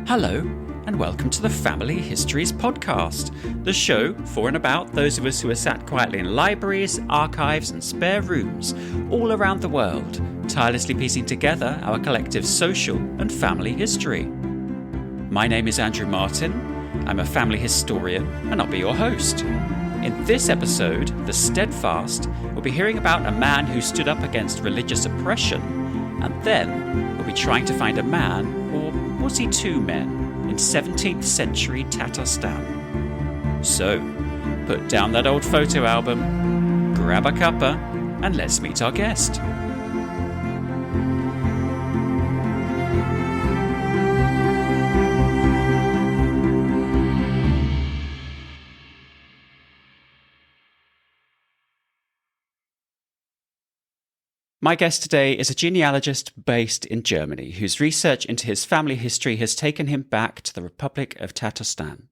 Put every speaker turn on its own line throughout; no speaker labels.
Hello, and welcome to the Family Histories Podcast, the show for and about those of us who are sat quietly in libraries, archives, and spare rooms all around the world, tirelessly piecing together our collective social and family history. My name is Andrew Martin, I'm a family historian, and I'll be your host. In this episode, The Steadfast, we'll be hearing about a man who stood up against religious oppression, and then we'll be trying to find a man, or was he two men, in 17th century Tatarstan. So, put down that old photo album, grab a cuppa, and let's meet our guest. My guest today is a genealogist based in Germany whose research into his family history has taken him back to the Republic of Tatarstan.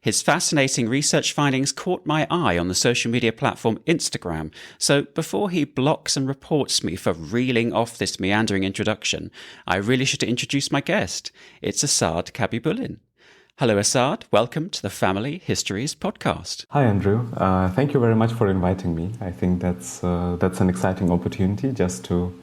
His fascinating research findings caught my eye on the social media platform Instagram, so before he blocks and reports me for reeling off this meandering introduction, I really should introduce my guest. It's Asad Khabibullin. Hello, Asad. Welcome to the Family Histories Podcast.
Hi, Andrew. Thank you very much for inviting me. I think that's an exciting opportunity just to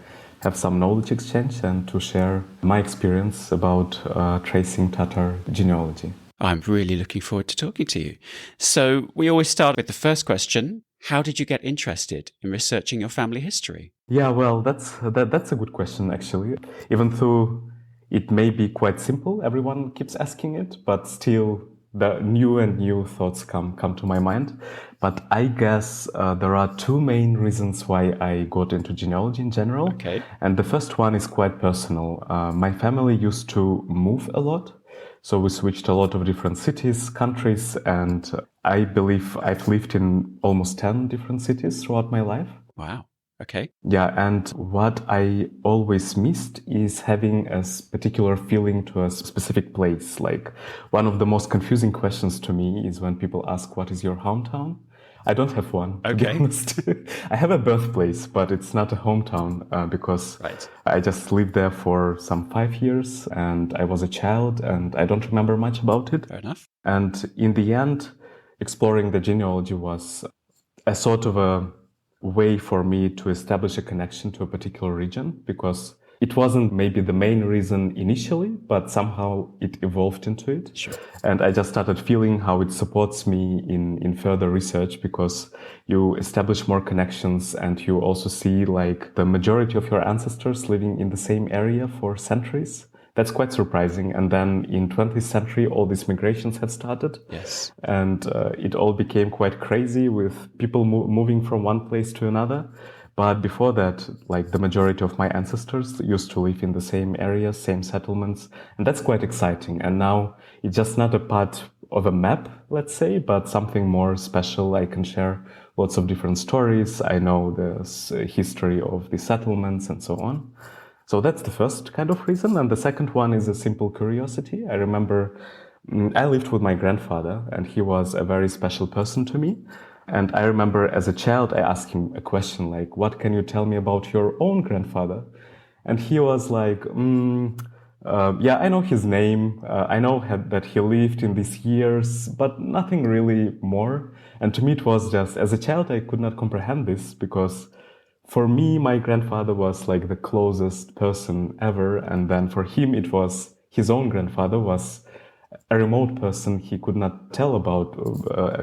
have some knowledge exchange and to share my experience about tracing Tatar genealogy.
I'm really looking forward to talking to you. So we always start with the first question. How did you get interested in researching your family history?
Yeah, well, that's a good question, actually. Even though it may be quite simple, everyone keeps asking it, but still the new thoughts come to my mind. But I guess there are two main reasons why I got into genealogy in general.
Okay.
And the first one is quite personal. My family used to move a lot. So we switched a lot of different cities, countries, and I believe I've lived in almost 10 different cities throughout my life.
Wow. Okay.
Yeah, and what I always missed is having a particular feeling to a specific place. Like, one of the most confusing questions to me is when people ask, what is your hometown? I don't have one, to be honest. I have a birthplace, but it's not a hometown because I just lived there for some 5 years and I was a child and I don't remember much about it.
Fair enough.
And in the end, exploring the genealogy was a sort of a way for me to establish a connection to a particular region, because it wasn't maybe the main reason initially, but somehow it evolved into it.
Sure.
And I just started feeling how it supports me in further research, because you establish more connections and you also see like the majority of your ancestors living in the same area for centuries. That's quite surprising. And then in 20th century, all these migrations had started.
Yes.
And it all became quite crazy with people moving from one place to another. But before that, like the majority of my ancestors used to live in the same areas, same settlements. And that's quite exciting. And now it's just not a part of a map, let's say, but something more special. I can share lots of different stories. I know the history of the settlements and so on. So that's the first kind of reason. And the second one is a simple curiosity. I remember I lived with my grandfather and he was a very special person to me. And I remember as a child, I asked him a question like, what can you tell me about your own grandfather? And he was like, yeah, I know his name. I know that he lived in these years, but nothing really more. And to me, it was just, as a child, I could not comprehend this because for me, my grandfather was like the closest person ever. And then for him, it was his own grandfather was a remote person he could not tell about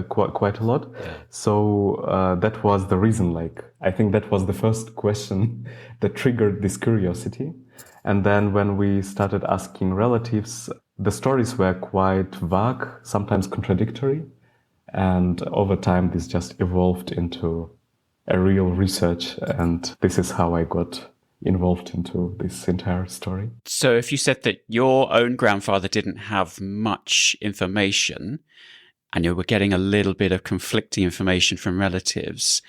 quite a lot.
Yeah.
So that was the reason. Like, I think that was the first question that triggered this curiosity. And then when we started asking relatives, the stories were quite vague, sometimes contradictory. And over time, this just evolved into a real research, and this is how I got involved into this entire story.
So if you said that your own grandfather didn't have much information and you were getting a little bit of conflicting information from relatives,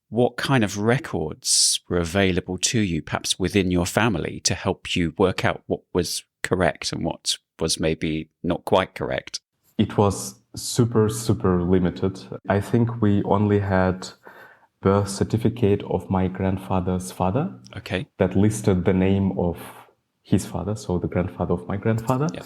what kind of records were available to you, perhaps within your family, to help you work out what was correct and what was maybe not quite correct?
It was super limited. I think we only had birth certificate of my grandfather's father.
Okay.
That listed the name of his father, so the grandfather of my grandfather.
Yeah.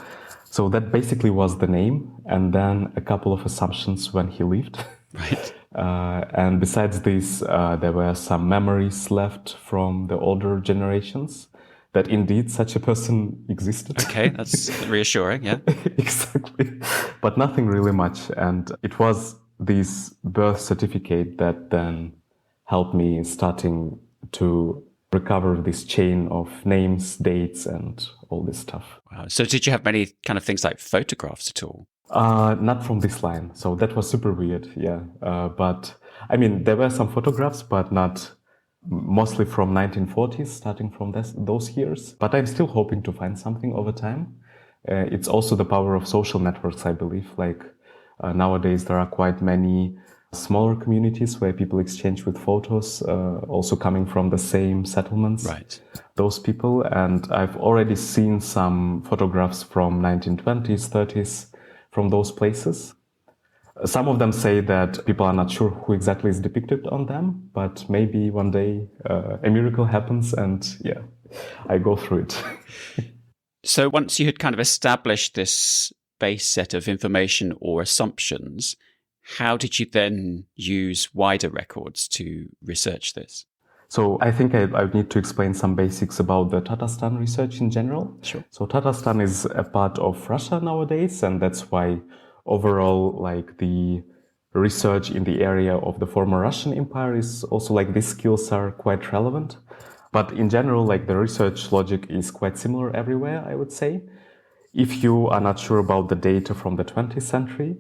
So that basically was the name, and then a couple of assumptions when he lived.
Right.
And besides this, there were some memories left from the older generations that indeed such a person existed.
Okay, that's reassuring, yeah.
Exactly. But nothing really much. And it was this birth certificate that then helped me starting to recover this chain of names, dates, and all this stuff.
Wow. So did you have many kind of things like photographs at all?
Not from this line. So that was super weird. Yeah. But I mean, there were some photographs, but not mostly from 1940s, starting from those years. But I'm still hoping to find something over time. It's also the power of social networks, I believe. Like nowadays, there are quite many smaller communities where people exchange with photos, also coming from the same settlements.
Right.
Those people. And I've already seen some photographs from 1920s, 30s from those places. Some of them say that people are not sure who exactly is depicted on them, but maybe one day a miracle happens and yeah, I go through it.
So once you had kind of established this base set of information or assumptions, how did you then use wider records to research this?
So I think I need to explain some basics about the Tatarstan research in general.
Sure.
So Tatarstan is a part of Russia nowadays, and that's why overall, like the research in the area of the former Russian Empire is also like these skills are quite relevant. But in general, like the research logic is quite similar everywhere, I would say. If you are not sure about the data from the 20th century,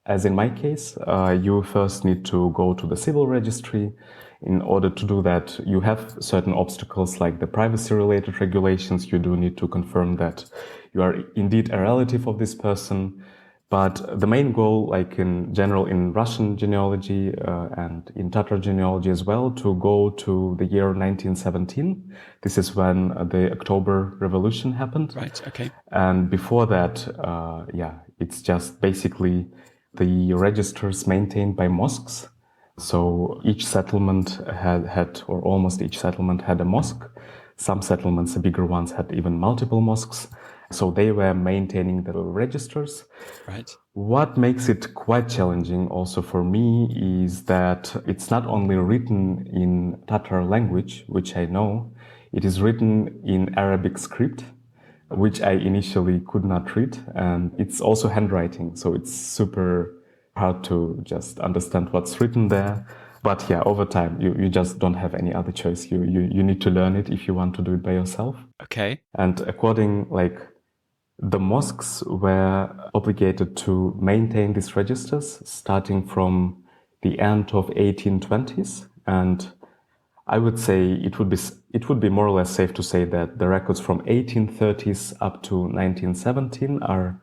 as in my case, you first need to go to the civil registry. In order to do that, you have certain obstacles like the privacy-related regulations. You do need to confirm that you are indeed a relative of this person. But the main goal, like in general in Russian genealogy and in Tatar genealogy as well, to go to the year 1917. This is when the October Revolution happened.
Right, okay.
And before that, it's just basically the registers maintained by mosques. So each settlement had, or almost each settlement had a mosque. Some settlements, the bigger ones, had even multiple mosques. So they were maintaining the registers.
Right.
What makes it quite challenging also for me is that it's not only written in Tatar language, which I know, it is written in Arabic script, which I initially could not read. And it's also handwriting. So it's super hard to just understand what's written there. But yeah, over time, you just don't have any other choice. You need to learn it if you want to do it by yourself.
Okay.
And according, like, the mosques were obligated to maintain these registers starting from the end of 1820s. And I would say it would be more or less safe to say that the records from 1830s up to 1917 are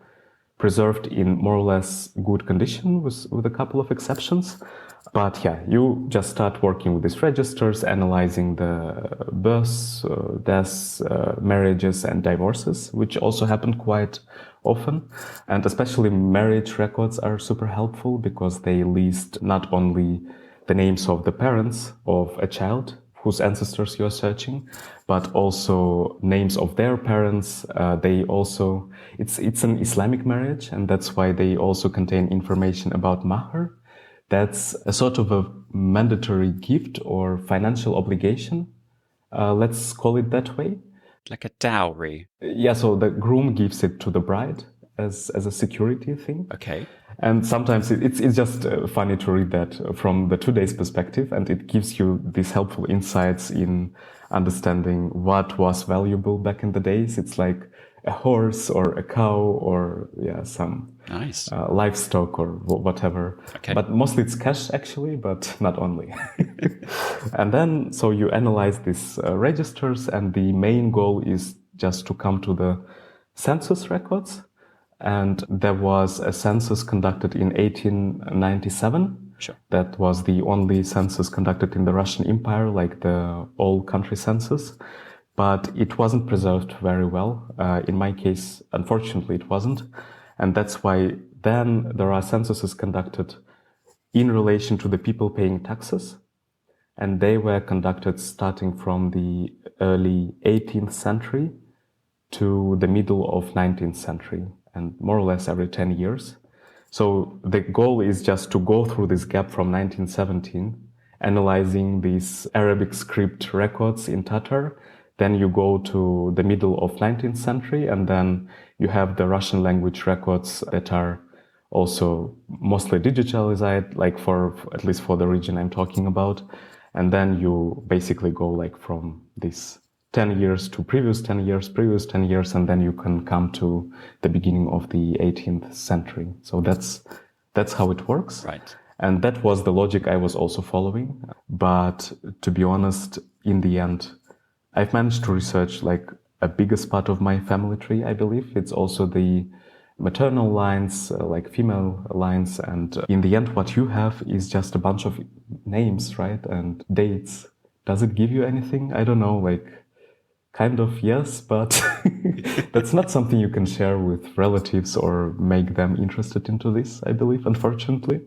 preserved in more or less good condition with a couple of exceptions. But yeah, you just start working with these registers, analyzing the births, deaths, marriages and divorces, which also happen quite often. And especially marriage records are super helpful because they list not only the names of the parents of a child whose ancestors you're searching, but also names of their parents. It's an Islamic marriage, and that's why they also contain information about mahr. That's a sort of a mandatory gift or financial obligation. Let's call it that way.
Like a dowry.
Yeah, so the groom gives it to the bride as a security thing.
Okay.
And sometimes it's just funny to read that from the today's perspective, and it gives you these helpful insights in understanding what was valuable back in the days. It's like a horse or a cow or some
nice
livestock or whatever.
Okay.
But mostly it's cash actually, but not only. And then so you analyze these registers, and the main goal is just to come to the census records. And there was a census conducted in 1897.
Sure.
That was the only census conducted in the Russian Empire, like the all-country census. But it wasn't preserved very well. In my case, unfortunately, it wasn't. And that's why then there are censuses conducted in relation to the people paying taxes. And they were conducted starting from the early 18th century to the middle of 19th century. and more or less every 10 years. So the goal is just to go through this gap from 1917, analyzing these Arabic script records in Tatar. Then you go to the middle of 19th century, and then you have the Russian language records that are also mostly digitalized, like for at least for the region I'm talking about. And then you basically go like from this 10 years to previous 10 years, and then you can come to the beginning of the 18th century. So that's how it works.
Right.
And that was the logic I was also following. But to be honest, in the end, I've managed to research like a biggest part of my family tree, I believe. It's also the maternal lines, like female lines. And in the end, what you have is just a bunch of names, right? And dates. Does it give you anything? I don't know, like kind of yes, but that's not something you can share with relatives or make them interested into this, I believe, unfortunately.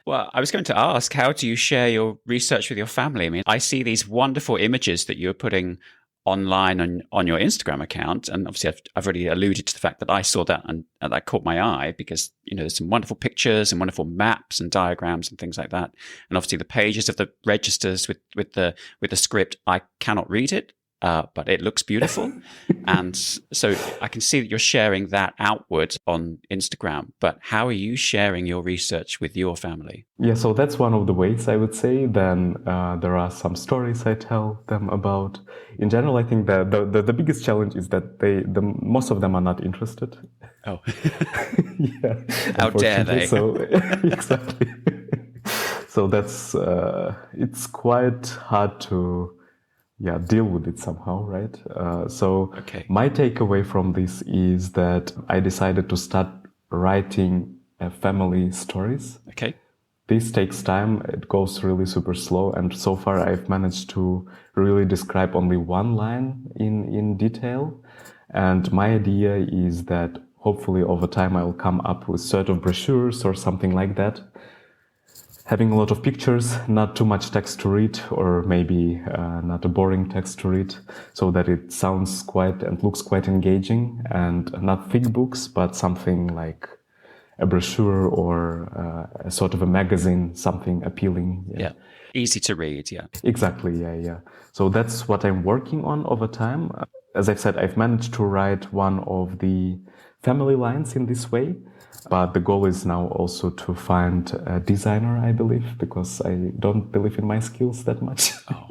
Well, I was going to ask, how do you share your research with your family? I mean, I see these wonderful images that you're putting online on your Instagram account. And obviously, I've already alluded to the fact that I saw that and that caught my eye because, there's some wonderful pictures and wonderful maps and diagrams and things like that. And obviously, the pages of the registers with the script, I cannot read it. But it looks beautiful. And so I can see that you're sharing that outward on Instagram. But how are you sharing your research with your family?
Yeah, so that's one of the ways, I would say. Then there are some stories I tell them about. In general, I think that the biggest challenge is that most of them are not interested.
Oh.
Yeah.
How dare they?
So, exactly. So that's, it's quite hard to deal with it somehow, right? My takeaway from this is that I decided to start writing family stories.
Okay.
This takes time. It goes really super slow. And so far I've managed to really describe only one line in detail. And my idea is that hopefully over time I'll come up with sort of brochures or something like that, having a lot of pictures, not too much text to read, or maybe not a boring text to read, so that it sounds quite and looks quite engaging, and not thick books, but something like a brochure or a sort of a magazine, something appealing.
Yeah. Easy to read, yeah.
Exactly, yeah. So that's what I'm working on over time. As I've said, I've managed to write one of the family lines in this way. But the goal is now also to find a designer, I believe, because I don't believe in my skills that much.
Oh.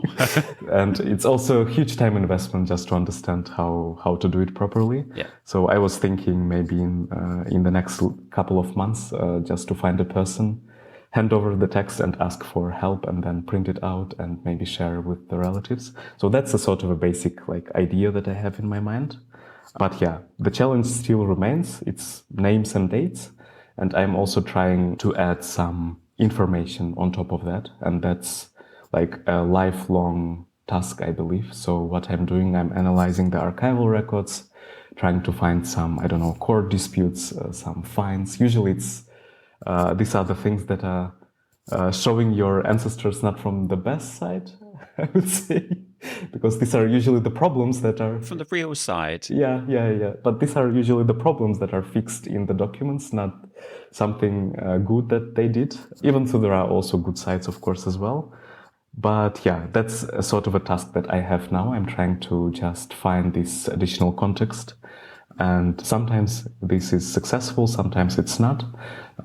And it's also a huge time investment just to understand how to do it properly.
Yeah.
So I was thinking maybe in the next couple of months, just to find a person, hand over the text and ask for help, and then print it out and maybe share with the relatives. So that's a sort of a basic idea that I have in my mind. But yeah, the challenge still remains. It's names and dates. And I'm also trying to add some information on top of that. And that's like a lifelong task, I believe. So what I'm doing, I'm analyzing the archival records, trying to find some, court disputes, some fines. Usually these are the things that are showing your ancestors not from the best side, I would say. Because these are usually the problems that are...
From the real side.
Yeah. But these are usually the problems that are fixed in the documents, not something good that they did. Even though there are also good sides, of course, as well. But yeah, that's a sort of a task that I have now. I'm trying to just find this additional context. And sometimes this is successful, sometimes it's not.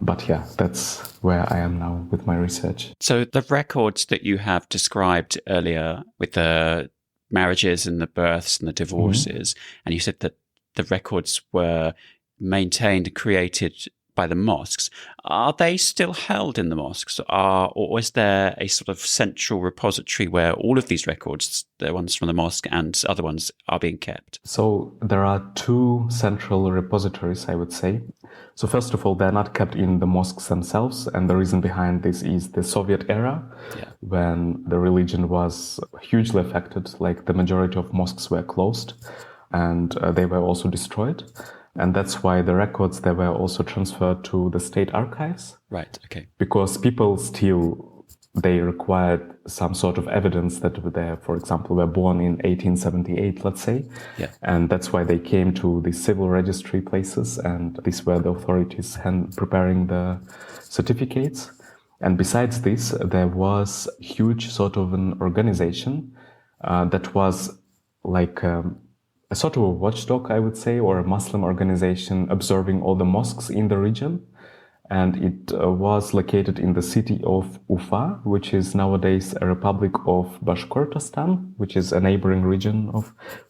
But yeah, that's where I am now with my research.
So the records that you have described earlier with the marriages and the births and the divorces, and you said that the records were maintained, created by the mosques, are they still held in the mosques? Or is there a sort of central repository where all of these records, the ones from the mosque and other ones, are being kept?
So there are two central repositories, I would say. So first of all, they're not kept in the mosques themselves. And the reason behind this is the Soviet era, when the religion was hugely affected, like the majority of mosques were closed and they were also destroyed. And that's why the records, they were also transferred to the state archives.
Right, okay.
Because people still they required some sort of evidence that they, for example, were born in 1878, let's say.
Yeah.
And that's why they came to the civil registry places, and these were the authorities preparing the certificates. And besides this, there was huge sort of an organization that was like a sort of a watchdog, I would say, or a Muslim organization observing all the mosques in the region. And it was located in the city of Ufa, which is nowadays a Republic of Bashkortostan, which is a neighboring region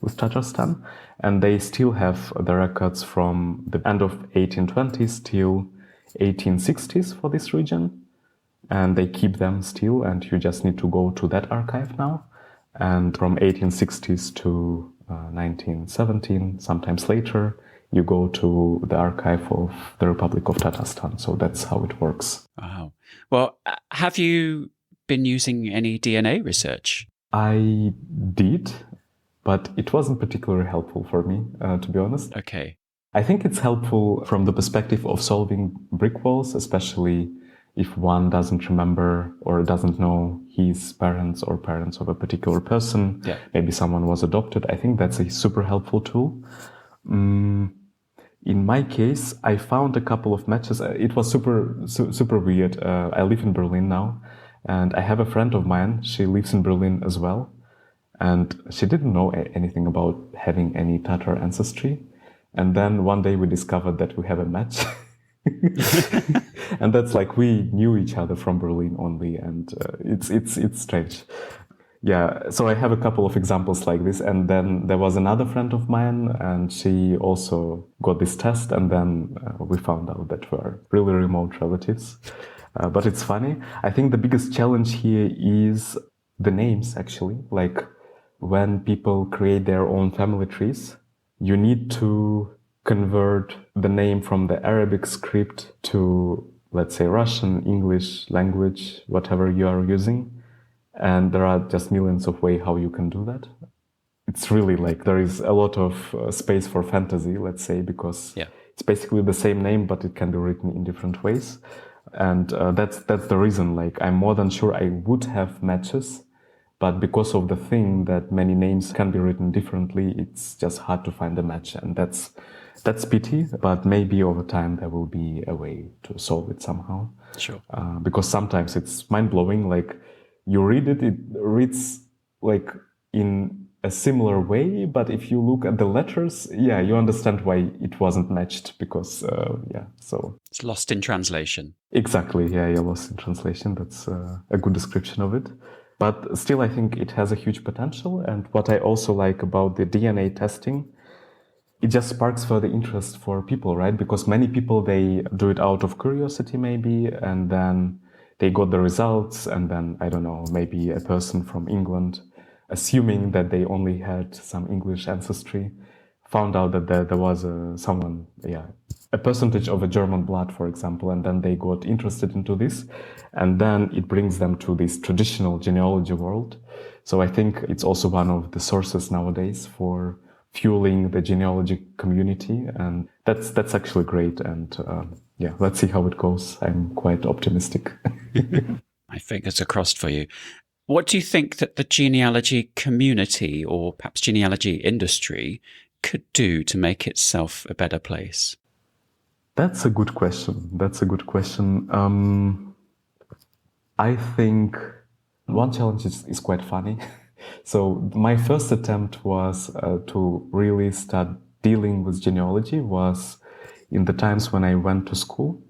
with Tatarstan. And they still have the records from the end of 1820s till 1860s for this region. And they keep them still, and you just need to go to that archive now. And from 1860s to 1917, sometimes later, you go to the archive of the Republic of Tatarstan. So that's how it works.
Wow. Well, have you been using any DNA research?
I did, but it wasn't particularly helpful for me, to be honest.
Okay.
I think it's helpful from the perspective of solving brick walls, especially if one doesn't remember or doesn't know his parents or parents of a particular person.
Yeah. Maybe
someone was adopted. I think that's a super helpful tool. In my case, I found a couple of matches. It was super weird. I live in Berlin now, and I have a friend of mine. She lives in Berlin as well, and she didn't know anything about having any Tatar ancestry. And then one day we discovered that we have a match. And that's like we knew each other from Berlin only, and it's strange. Yeah, so I have a couple of examples like this, and then there was another friend of mine, and she also got this test, and then we found out that we're really remote relatives. But it's funny. I think the biggest challenge here is the names, actually. Like when people create their own family trees, you need to convert the name from the Arabic script to, let's say, Russian, English language, whatever you are using. And there are just millions of ways how you can do that. It's really like there is a lot of space for fantasy, let's say, because it's basically the same name, but it can be written in different ways. And that's the reason, like, I'm more than sure I would have matches, but because of the thing that many names can be written differently, it's just hard to find a match. And that's pity, but maybe over time there will be a way to solve it somehow.
Sure.
Because sometimes it's mind-blowing, like, you read it, it reads like in a similar way, but if you look at the letters, you understand why it wasn't matched, because, so...
It's lost in translation.
Exactly, you're lost in translation. That's a good description of it. But still, I think it has a huge potential, and what I also like about the DNA testing, it just sparks further interest for people, right? Because many people, they do it out of curiosity maybe, and then they got the results, and then, I don't know, maybe a person from England, assuming that they only had some English ancestry, found out that there was a percentage of a German blood, for example, and then they got interested into this, and then it brings them to this traditional genealogy world. So I think it's also one of the sources nowadays for fueling the genealogy community, and that's actually great. And let's see how it goes. I'm quite optimistic.
My fingers are crossed for you. What do you think that the genealogy community, or perhaps genealogy industry, could do to make itself a better place?
That's a good question. I think one challenge is quite funny. So my first attempt was to really start dealing with genealogy was in the times when I went to school.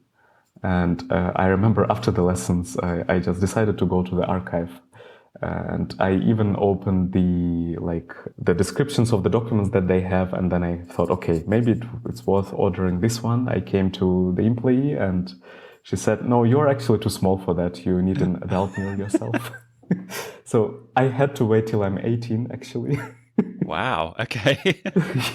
And I remember after the lessons, I just decided to go to the archive. And I even opened the descriptions of the documents that they have. And then I thought, okay, maybe it's worth ordering this one. I came to the employee and she said, no, you're actually too small for that. You need an adult meal yourself. So I had to wait till I'm 18, actually.
Wow. Okay.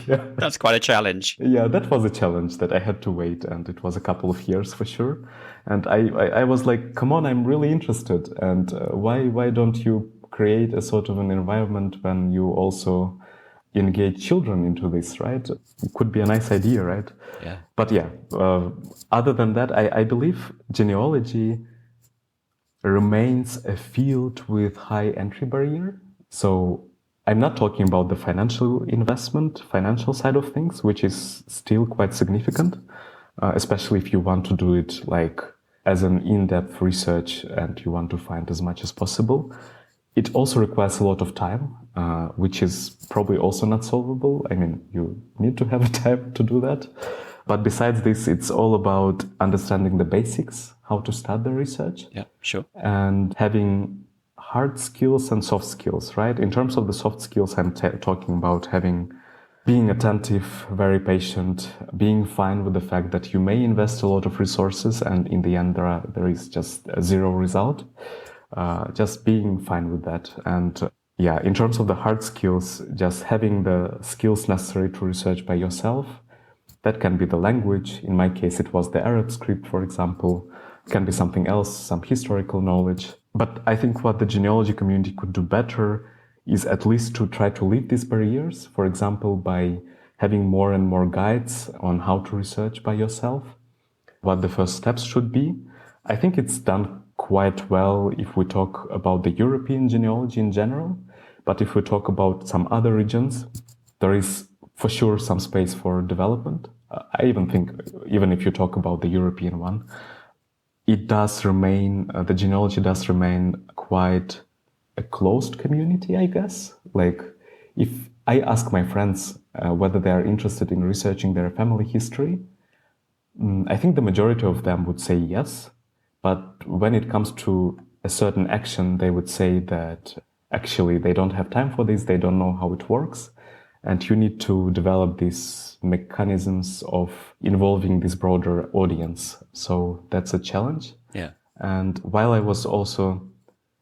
That's quite a challenge.
Yeah, that was a challenge that I had to wait, and it was a couple of years for sure. And I was like, come on, I'm really interested. And why don't you create a sort of an environment when you also engage children into this, right? It could be a nice idea, right?
Yeah.
But other than that, I believe genealogy remains a field with high entry barrier. So I'm not talking about the financial investment, financial side of things, which is still quite significant, especially if you want to do it like as an in-depth research and you want to find as much as possible. It also requires a lot of time, which is probably also not solvable. I mean, you need to have time to do that. But besides this, it's all about understanding the basics, how to start the research.
Yeah, sure.
And having hard skills and soft skills, right? In terms of the soft skills, I'm talking about being attentive, very patient, being fine with the fact that you may invest a lot of resources and in the end there is just a zero result. Just being fine with that. And in terms of the hard skills, just having the skills necessary to research by yourself. That can be the language. In my case, it was the Arab script, for example. It can be something else, some historical knowledge. But I think what the genealogy community could do better is at least to try to lift these barriers, for example, by having more and more guides on how to research by yourself, what the first steps should be. I think it's done quite well if we talk about the European genealogy in general. But if we talk about some other regions, there is for sure some space for development. I even think, even if you talk about the European one, it does remain, the genealogy does remain quite a closed community, I guess. Like, if I ask my friends whether they are interested in researching their family history, I think the majority of them would say yes. But when it comes to a certain action, they would say that actually they don't have time for this, they don't know how it works. And you need to develop these mechanisms of involving this broader audience. So that's a challenge.
Yeah.
And while I was also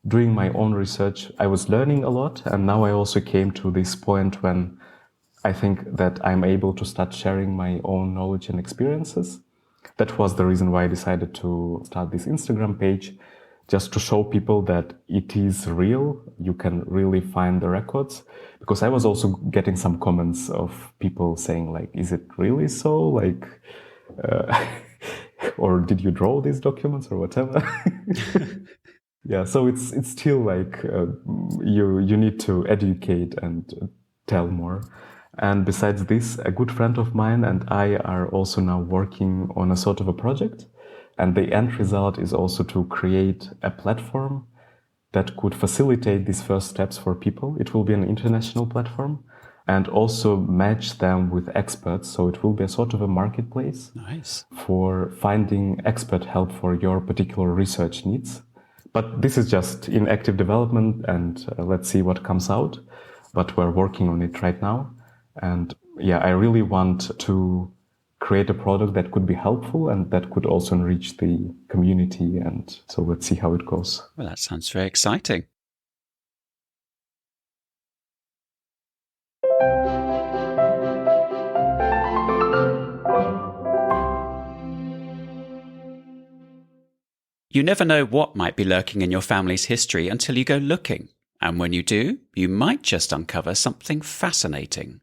doing my own research, I was learning a lot. And now I also came to this point when I think that I'm able to start sharing my own knowledge and experiences. That was the reason why I decided to start this Instagram page, just to show people that it is real. You can really find the records. Because I was also getting some comments of people saying like, is it really so? Like, or did you draw these documents or whatever? Yeah, so it's still like you need to educate and tell more. And besides this, a good friend of mine and I are also now working on a sort of a project. And the end result is also to create a platform that could facilitate these first steps for people. It will be an international platform and also match them with experts. So it will be a sort of a marketplace.
Nice.
For finding expert help for your particular research needs. But this is just in active development and let's see what comes out. But we're working on it right now. And I really want to create a product that could be helpful and that could also enrich the community. And so let's see how it goes.
Well, that sounds very exciting. You never know what might be lurking in your family's history until you go looking. And when you do, you might just uncover something fascinating.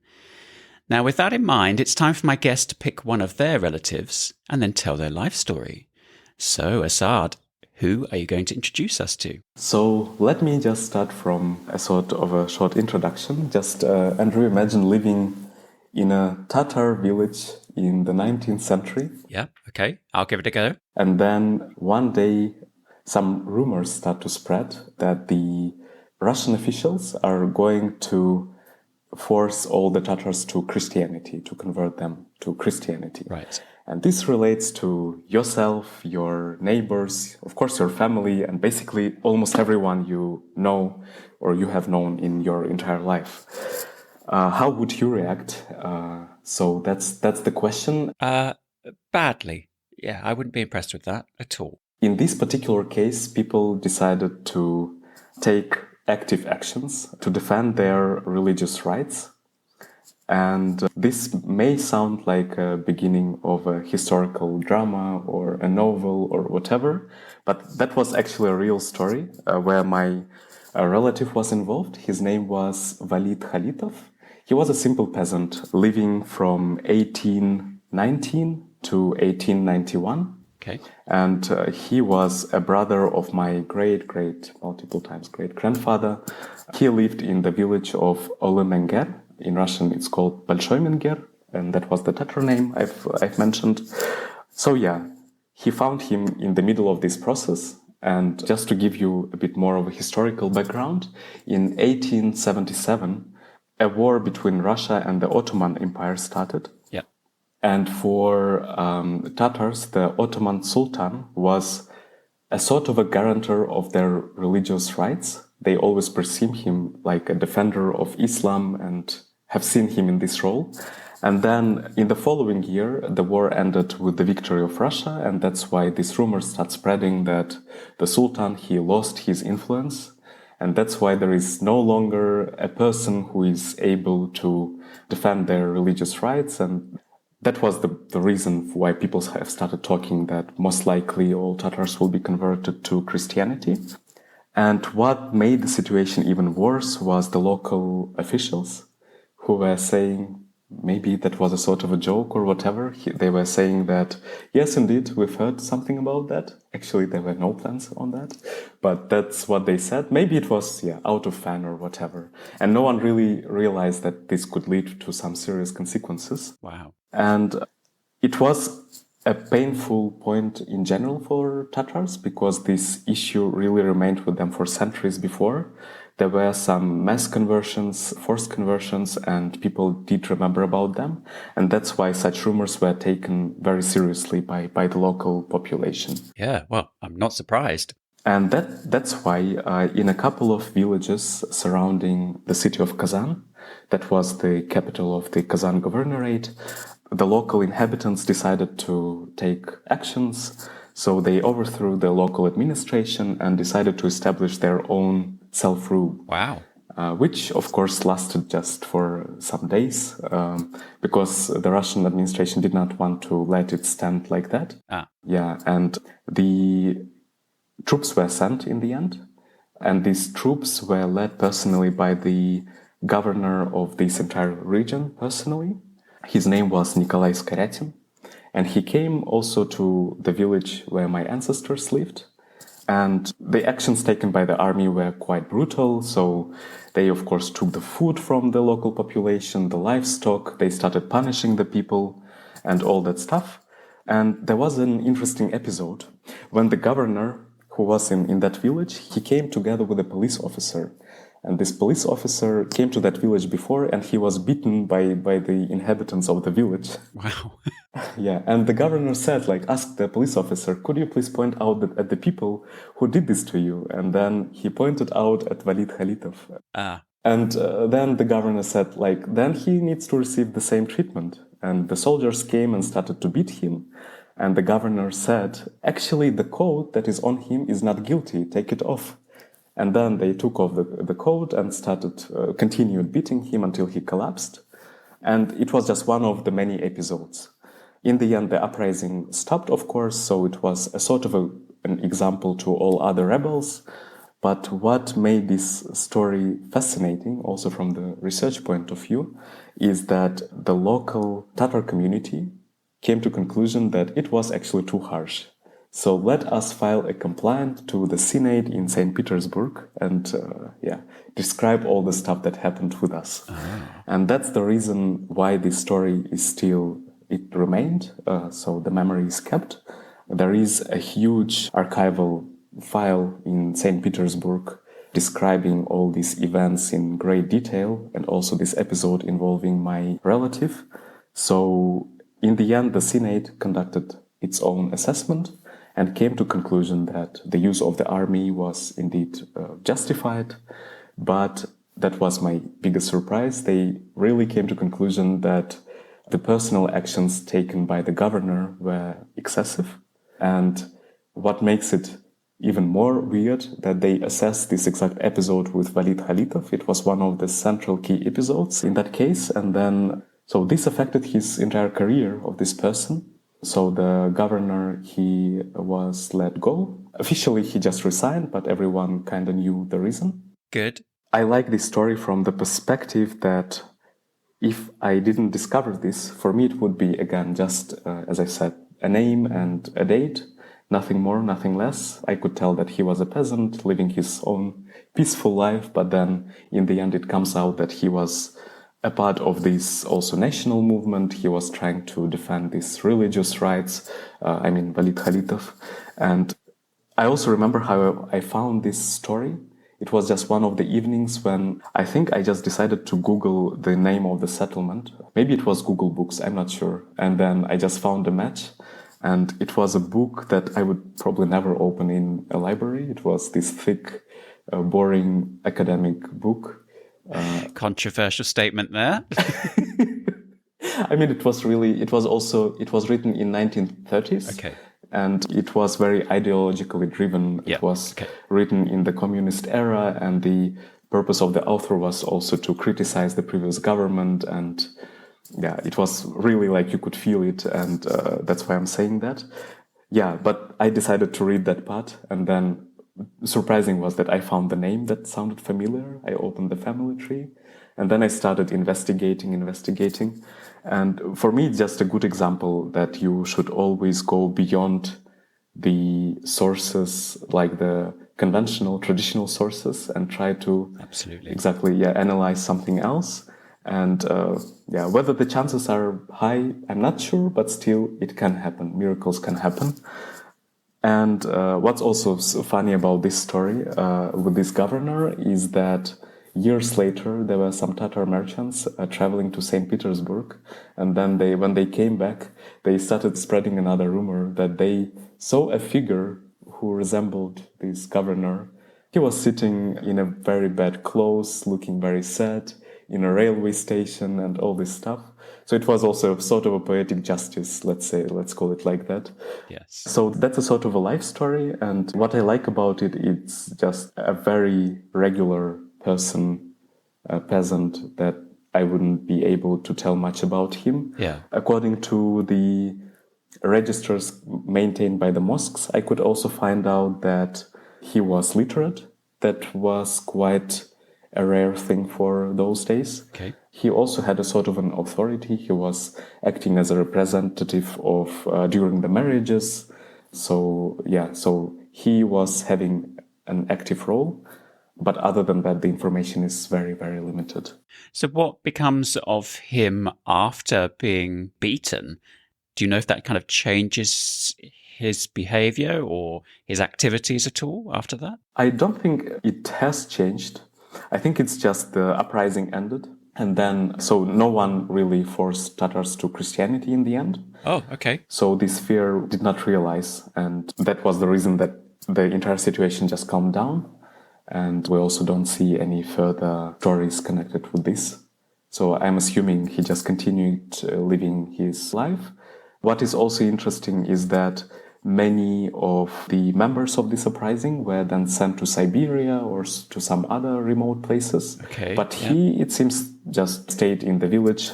Now, with that in mind, it's time for my guest to pick one of their relatives and then tell their life story. So, Asad, who are you going to introduce us to?
So, let me just start from a sort of a short introduction. Just, Andrew, imagine living in a Tatar village in the 19th century.
Yeah, okay, I'll give it a go.
And then one day, some rumors start to spread that the Russian officials are going to force all the Tatars to Christianity, to convert them to Christianity.
Right.
And this relates to yourself, your neighbors, of course your family, and basically almost everyone you know or you have known in your entire life. How would you react? So that's the question.
Badly. Yeah, I wouldn't be impressed with that at all.
In this particular case, people decided to take active actions to defend their religious rights. And this may sound like a beginning of a historical drama or a novel or whatever, but that was actually a real story where my relative was involved. His name was Valit Halitov. He was a simple peasant living from 1819 to 1891.
Okay.
And he was a brother of my multiple times great-grandfather. He lived in the village of Olı Mäñgär. In Russian, it's called Большой Mäñgär, and that was the Tatar name I've mentioned. So yeah, he found him in the middle of this process. And just to give you a bit more of a historical background, in 1877, a war between Russia and the Ottoman Empire started.
Yeah.
And for Tatars, the Ottoman Sultan was a sort of a guarantor of their religious rights. They always perceive him like a defender of Islam and have seen him in this role. And then in the following year, the war ended with the victory of Russia. And that's why this rumor starts spreading that the Sultan, he lost his influence. And that's why there is no longer a person who is able to defend their religious rights. And that was the reason why people have started talking that most likely all Tatars will be converted to Christianity. And what made the situation even worse was the local officials who were saying, maybe that was a sort of a joke or whatever. They were saying that, yes, indeed, we've heard something about that. Actually, there were no plans on that, but that's what they said. Maybe it was, out of fan or whatever. And no one really realized that this could lead to some serious consequences.
Wow.
And it was a painful point in general for Tatars because this issue really remained with them for centuries before. There were some mass conversions, forced conversions, and people did remember about them. And that's why such rumors were taken very seriously by the local population.
Yeah, well, I'm not surprised.
And that's why in a couple of villages surrounding the city of Kazan, that was the capital of the Kazan Governorate, the local inhabitants decided to take actions. So they overthrew the local administration and decided to establish their own self-rule.
Wow.
Which, of course, lasted just for some days because the Russian administration did not want to let it stand like that. Yeah, and the troops were sent in the end. And these troops were led personally by the governor of this entire region personally. His name was Nikolai Skariatin. And he came also to the village where my ancestors lived. And the actions taken by the army were quite brutal. So they, of course, took the food from the local population, the livestock. They started punishing the people and all that stuff. And there was an interesting episode when the governor, who was in that village, he came together with a police officer. And this police officer came to that village before and he was beaten by the inhabitants of the village.
Wow.
Yeah, and the governor said, asked the police officer, could you please point out at the people who did this to you? And then he pointed out at Valit Halitov. And then the governor said, then he needs to receive the same treatment. And the soldiers came and started to beat him. And the governor said, actually, the coat that is on him is not guilty. Take it off. And then they took off the coat and continued beating him until he collapsed. And it was just one of the many episodes. In the end, the uprising stopped, of course, so it was a sort of an example to all other rebels. But what made this story fascinating, also from the research point of view, is that the local Tatar community came to the conclusion that it was actually too harsh. So let us file a complaint to the Senate in St. Petersburg and describe all the stuff that happened with us. And that's the reason why this story it remained, so the memory is kept. There is a huge archival file in St. Petersburg describing all these events in great detail and also this episode involving my relative. So in the end, the Senate conducted its own assessment and came to conclusion that the use of the army was indeed justified. But that was my biggest surprise. They really came to conclusion that the personal actions taken by the governor were excessive. And what makes it even more weird that they assessed this exact episode with Valit Halitov. It was one of the central key episodes in that case. And then, so this affected his entire career of this person. So the governor, he was let go. Officially, he just resigned, but everyone kind of knew the reason.
Good.
I like this story from the perspective that if I didn't discover this, for me it would be, again, just, as I said, a name and a date. Nothing more, nothing less. I could tell that he was a peasant living his own peaceful life, but then in the end it comes out that he was a part of this also national movement. He was trying to defend these religious rights. Valit Halitov. And I also remember how I found this story. It was just one of the evenings when I think I just decided to Google the name of the settlement. Maybe it was Google Books, I'm not sure. And then I just found a match. And it was a book that I would probably never open in a library. It was this thick, boring academic book.
Controversial statement there.
It was written in 1930s.
Okay.
And it was very ideologically driven.
Yeah.
It was written in the communist era, and the purpose of the author was also to criticize the previous government. And yeah, it was really like you could feel it, and that's why I'm saying that. Yeah, but I decided to read that part, and then surprising was that I found the name that sounded familiar. I opened the family tree, and then I started investigating. And for me, it's just a good example that you should always go beyond the sources, like the conventional, traditional sources, and try to analyze something else. And whether the chances are high, I'm not sure, but still it can happen. Miracles can happen. And what's also so funny about this story with this governor is that years later, there were some Tatar merchants traveling to St. Petersburg. And then when they came back, they started spreading another rumor that they saw a figure who resembled this governor. He was sitting in a very bad clothes, looking very sad, in a railway station and all this stuff. So it was also sort of a poetic justice, let's call it like that.
Yes.
So that's a sort of a life story. And what I like about it, it's just a very regular person, a peasant, that I wouldn't be able to tell much about him.
Yeah.
According to the registers maintained by the mosques, I could also find out that he was literate. That was quite a rare thing for those days.
Okay.
He also had a sort of an authority. He was acting as a representative of during the marriages. So he was having an active role. But other than that, the information is very, very limited.
So what becomes of him after being beaten? Do you know if that kind of changes his behavior or his activities at all after that?
I don't think it has changed. I think it's just the uprising ended. And then, so no one really forced Tatars to Christianity in the end.
Oh, okay.
So this fear did not realize. And that was the reason that the entire situation just calmed down. And we also don't see any further stories connected with this. So I'm assuming he just continued living his life. What is also interesting is that many of the members of this uprising were then sent to Siberia or to some other remote places.
Okay,
but he, it seems, just stayed in the village,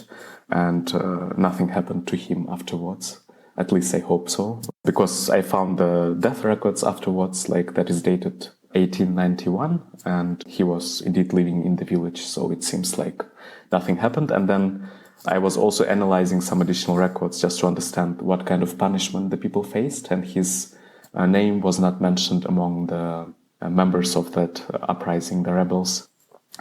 and nothing happened to him afterwards. At least I hope so. Because I found the death records afterwards, like that is dated 1891, and he was indeed living in the village, so it seems like nothing happened. And then I was also analyzing some additional records just to understand what kind of punishment the people faced, and his name was not mentioned among the members of that uprising, the rebels.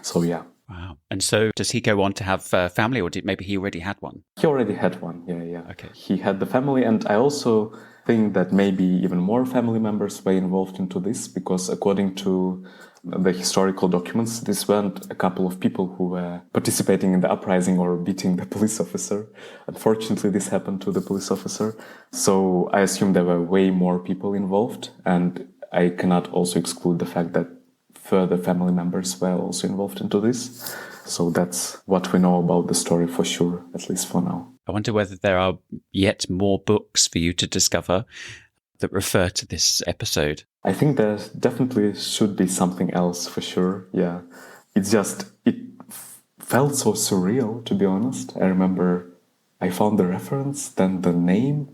So yeah.
Wow. And so does he go on to have family, or maybe he already had one?
He already had one, yeah.
Okay.
He had the family, and I also think that maybe even more family members were involved into this, because according to the historical documents, this weren't a couple of people who were participating in the uprising or beating the police officer. Unfortunately, this happened to the police officer. So I assume there were way more people involved, and I cannot also exclude the fact that further family members were also involved into this. So that's what we know about the story for sure, at least for now.
I wonder whether there are yet more books for you to discover that refer to this episode.
I think there definitely should be something else for sure, yeah. It felt so surreal, to be honest. I remember I found the reference, then the name,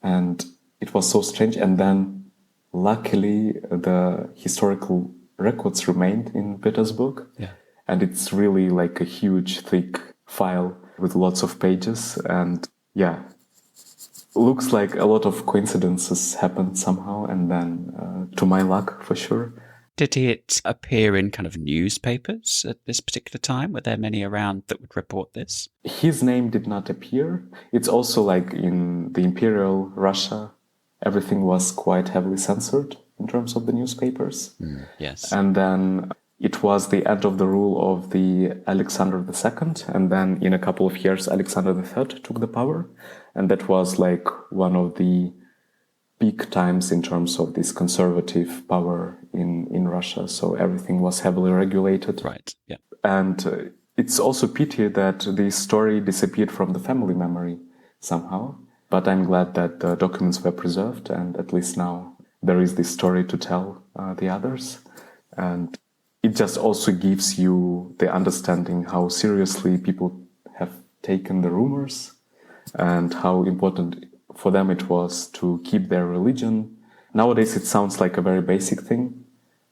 and it was so strange. And then luckily the historical records remained in Petersburg.
Yeah.
And it's really like a huge, thick file with lots of pages. And yeah, Looks like a lot of coincidences happened somehow, and then to my luck, for sure.
Did it appear in kind of newspapers at this particular time? Were there many around that would report this?
His name did not appear. It's also like in the Imperial Russia, everything was quite heavily censored in terms of the newspapers.
Yes.
And then it was the end of the rule of the Alexander II, and then in a couple of years, Alexander III took the power. And that was like one of the peak times in terms of this conservative power in Russia. So everything was heavily regulated.
Right, yeah.
And it's also pity that this story disappeared from the family memory somehow. But I'm glad that the documents were preserved, and at least now there is this story to tell the others. And it just also gives you the understanding how seriously people have taken the rumors and how important for them it was to keep their religion. Nowadays it sounds like a very basic thing,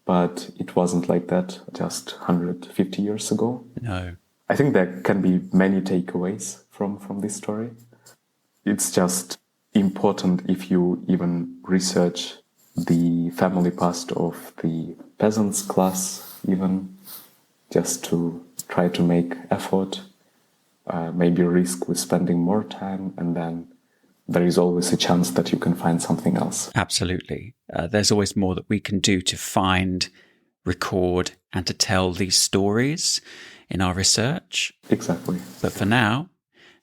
but it wasn't like that just 150 years ago.
No.
I think there can be many takeaways from this story. It's just important if you even research the family past of the peasants class, even just to try to make effort, maybe risk with spending more time, and then there is always a chance that you can find something else.
Absolutely. There's always more that we can do to find, record, and to tell these stories in our research.
Exactly.
But for now,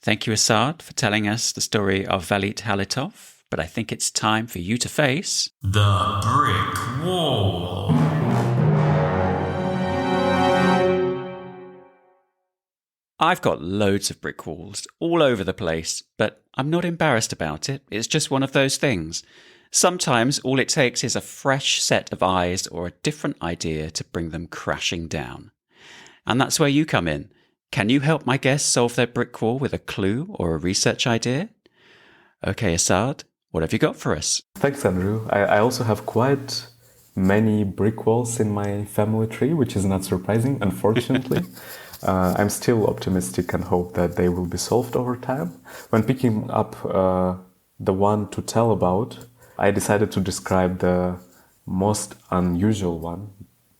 thank you, Asad, for telling us the story of Valit Halitov. But I think it's time for you to face
the brick wall.
I've got loads of brick walls all over the place, but I'm not embarrassed about it. It's just one of those things. Sometimes all it takes is a fresh set of eyes or a different idea to bring them crashing down. And that's where you come in. Can you help my guests solve their brick wall with a clue or a research idea? Okay, Asad, what have you got for us?
Thanks, Andrew. I also have quite many brick walls in my family tree, which is not surprising, unfortunately. I'm still optimistic and hope that they will be solved over time. When picking up the one to tell about, I decided to describe the most unusual one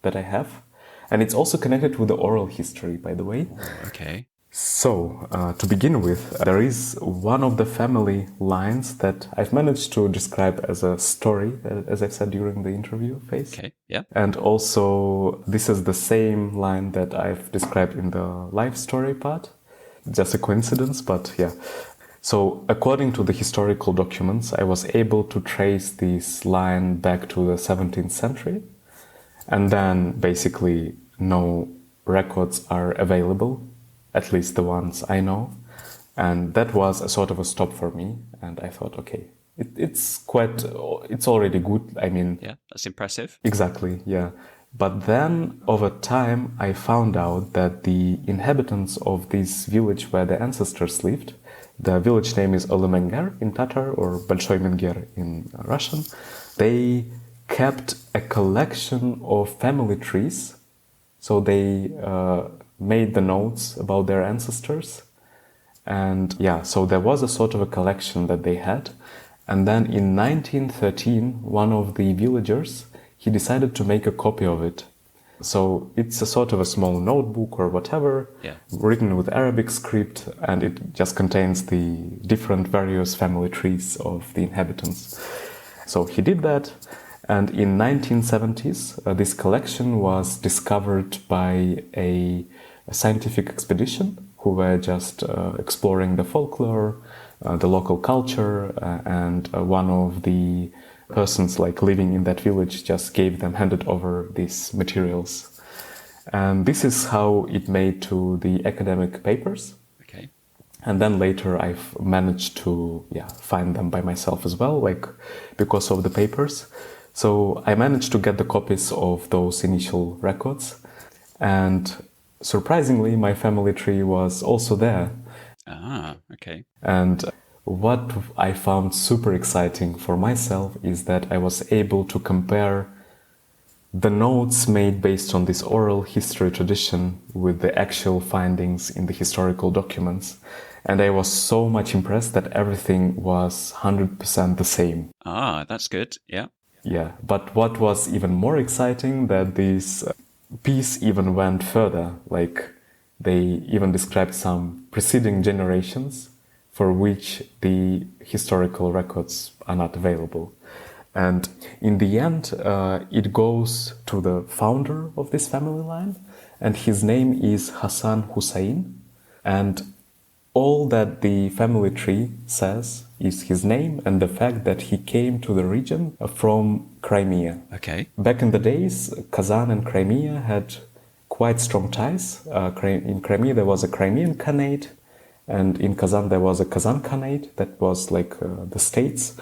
that I have. And it's also connected with the oral history, by the way.
Okay.
So, to begin with, there is one of the family lines that I've managed to describe as a story, as I said during the interview phase.
Okay, yeah.
And also, this is the same line that I've described in the life story part. Just a coincidence, but yeah. So, according to the historical documents, I was able to trace this line back to the 17th century. And then, basically, no records are available, at least the ones I know. And that was a sort of a stop for me. And I thought, okay, it's already good. I mean...
Yeah, that's impressive.
Exactly, yeah. But then, over time, I found out that the inhabitants of this village where the ancestors lived, the village name is Olı Mäñgär in Tatar, or Большой Mängär in Russian, they kept a collection of family trees. So they made the notes about their ancestors. And yeah, so there was a sort of a collection that they had. And then in 1913, one of the villagers, he decided to make a copy of it. So it's a sort of a small notebook or whatever, written with Arabic script, and it just contains the different various family trees of the inhabitants. So he did that. And in 1970s, this collection was discovered by a scientific expedition who were just exploring the folklore, the local culture, and one of the persons like living in that village just handed over these materials. And this is how it made to the academic papers.
Okay.
And then later I've managed to find them by myself as well, like because of the papers. So I managed to get the copies of those initial records, and surprisingly, my family tree was also there.
Ah, okay.
And what I found super exciting for myself is that I was able to compare the notes made based on this oral history tradition with the actual findings in the historical documents. And I was so much impressed that everything was 100% the same.
Ah, that's good. Yeah.
Yeah, but what was even more exciting that this piece even went further. Like they even described some preceding generations for which the historical records are not available. And in the end, it goes to the founder of this family line, and his name is Hasan-Husain. And all that the family tree says is his name and the fact that he came to the region from Crimea.
Okay.
Back in the days, Kazan and Crimea had quite strong ties. In Crimea there was a Crimean Khanate, and in Kazan there was a Kazan Khanate that was like the states.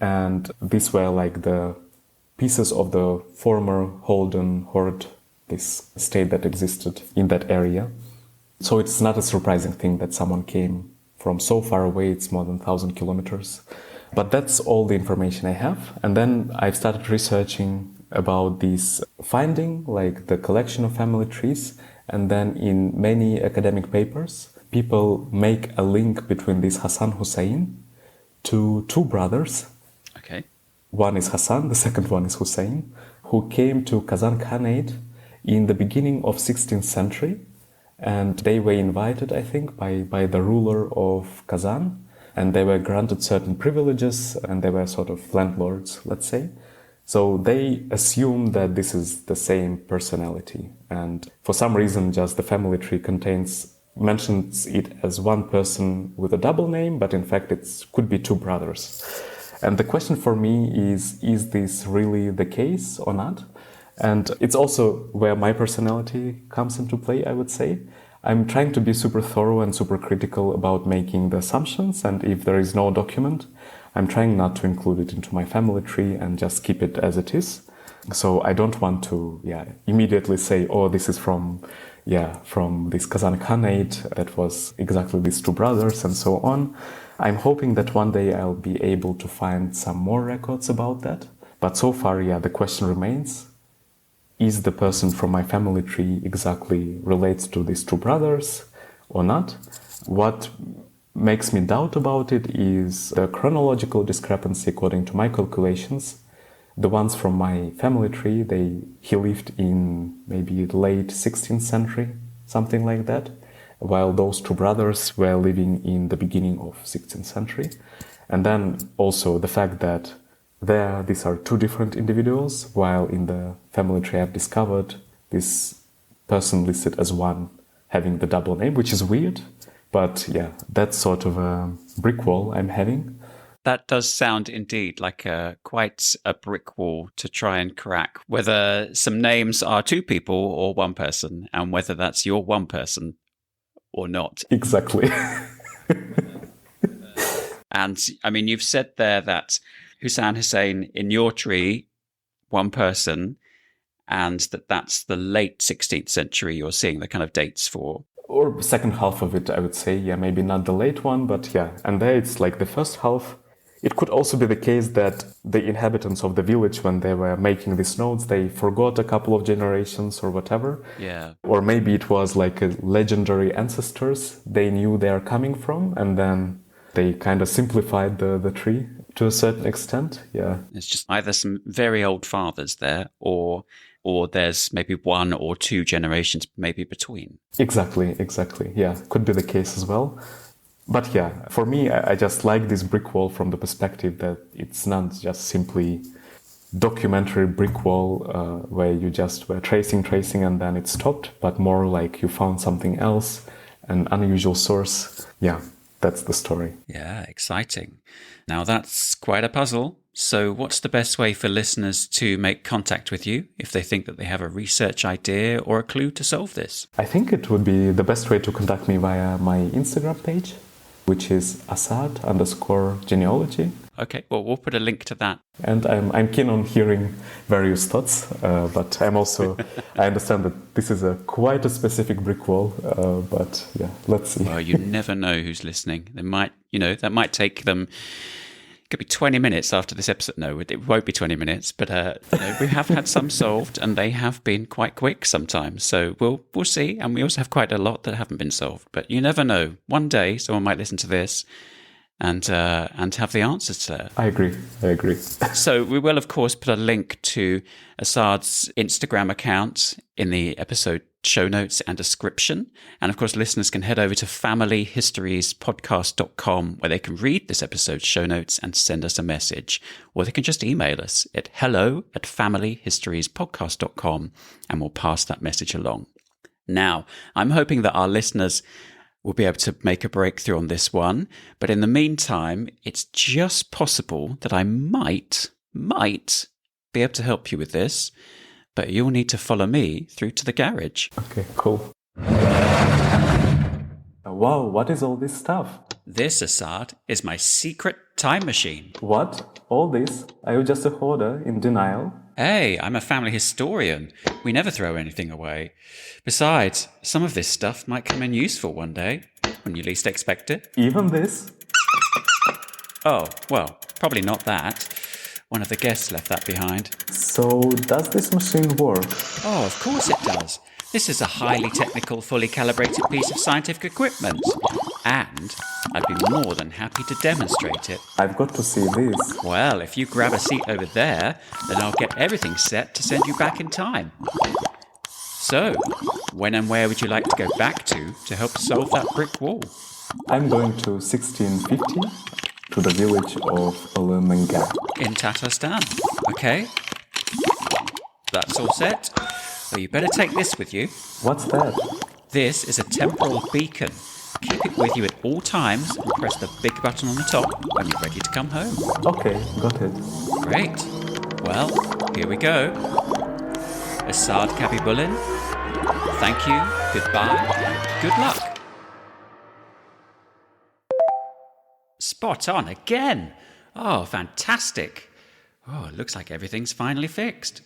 And these were like the pieces of the former Holden Horde, this state that existed in that area. So it's not a surprising thing that someone came from so far away. It's more than 1,000 kilometers. But that's all the information I have. And then I've started researching about this finding, like the collection of family trees. And then in many academic papers, people make a link between this Hasan-Husain to two brothers.
Okay.
One is Hassan, the second one is Hussein, who came to Kazan Khanate in the beginning of 16th century. And they were invited, I think, by the ruler of Kazan. And they were granted certain privileges, and they were sort of landlords, let's say. So they assume that this is the same personality. And for some reason, just the family tree mentions it as one person with a double name, but in fact it could be two brothers. And the question for me is this really the case or not? And it's also where my personality comes into play, I would say. I'm trying to be super thorough and super critical about making the assumptions, and if there is no document, I'm trying not to include it into my family tree and just keep it as it is. So I don't want to immediately say, oh, this is from this Kazan Khanate that was exactly these two brothers and so on. I'm hoping that one day I'll be able to find some more records about that. But so far, the question remains, is the person from my family tree exactly relates to these two brothers or not? What makes me doubt about it is the chronological discrepancy according to my calculations. The ones from my family tree, he lived in maybe late 16th century, something like that, while those two brothers were living in the beginning of 16th century. And then also the fact that these are two different individuals, while in the family tree I've discovered this person listed as one having the double name, which is weird. But that's sort of a brick wall I'm having.
That does sound indeed like quite a brick wall to try and crack, whether some names are two people or one person, and whether that's your one person or not.
Exactly.
And I mean, you've said there that Hasan-Husain in your tree, one person, and that's the late 16th century you're seeing the kind of dates for.
Or second half of it, I would say. Maybe not the late one, but And there it's like the first half. It could also be the case that the inhabitants of the village, when they were making these notes, they forgot a couple of generations or whatever.
Yeah.
Or maybe it was like a legendary ancestors they knew they are coming from, and then they kind of simplified the tree to a certain extent. Yeah.
It's just either some very old fathers there, or there's maybe one or two generations maybe between.
Exactly. Yeah, could be the case as well. But for me, I just like this brick wall from the perspective that it's not just simply documentary brick wall where you just were tracing and then it stopped, but more like you found something else, an unusual source. Yeah, that's the story.
Yeah, exciting. Now that's quite a puzzle. So what's the best way for listeners to make contact with you if they think that they have a research idea or a clue to solve this?
I think it would be the best way to contact me via my Instagram page, which is Asad_genealogy.
Okay, well, we'll put a link to that.
And I'm keen on hearing various thoughts, but I understand that this is quite a specific brick wall, but let's see.
Well, you never know who's listening. They might, that might take them, could be 20 minutes after this episode. No, it won't be 20 minutes, but we have had some solved, and they have been quite quick sometimes. So we'll see. And we also have quite a lot that haven't been solved. But you never know. One day someone might listen to this and have the answers to that.
I agree.
So we will, of course, put a link to Asad's Instagram account in the episode show notes and description. And of course, listeners can head over to familyhistoriespodcast.com, where they can read this episode's show notes and send us a message. Or they can just email us at hello@familyhistoriespodcast.com, and we'll pass that message along. Now, I'm hoping that our listeners will be able to make a breakthrough on this one. But in the meantime, it's just possible that I might be able to help you with this. But you'll need to follow me through to the garage.
Okay, cool. Wow, what is all this stuff?
This, Asad, is my secret time machine.
What? All this? Are you just a hoarder in denial?
Hey, I'm a family historian. We never throw anything away. Besides, some of this stuff might come in useful one day, when you least expect it.
Even this?
Oh, well, probably not that. One of the guests left that behind.
So, does this machine work?
Oh, of course it does. This is a highly technical, fully calibrated piece of scientific equipment. And I'd be more than happy to demonstrate it.
I've got to see this.
Well, if you grab a seat over there, then I'll get everything set to send you back in time. So, when and where would you like to go back to help solve that brick wall?
I'm going to 1650, to the village of Olı Mäñgär.
In Tatarstan. Okay. That's all set. Well, you better take this with you.
What's that?
This is a temporal beacon. Keep it with you at all times and press the big button on the top when you're ready to come home.
Okay, got it.
Great. Well, here we go. Asad Khabibullin, thank you, goodbye, good luck. Spot on again. Oh, fantastic. Oh, it looks like everything's finally fixed.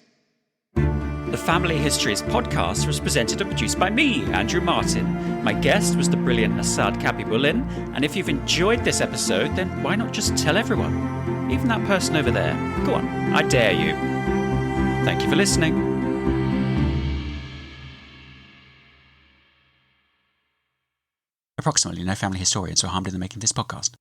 The Family Histories podcast was presented and produced by me, Andrew Martin. My guest was the brilliant Asad Khabibullin, and if you've enjoyed this episode, then why not just tell everyone? Even that person over there. Go on, I dare you. Thank you for listening. Approximately no family historians were harmed in the making of this podcast.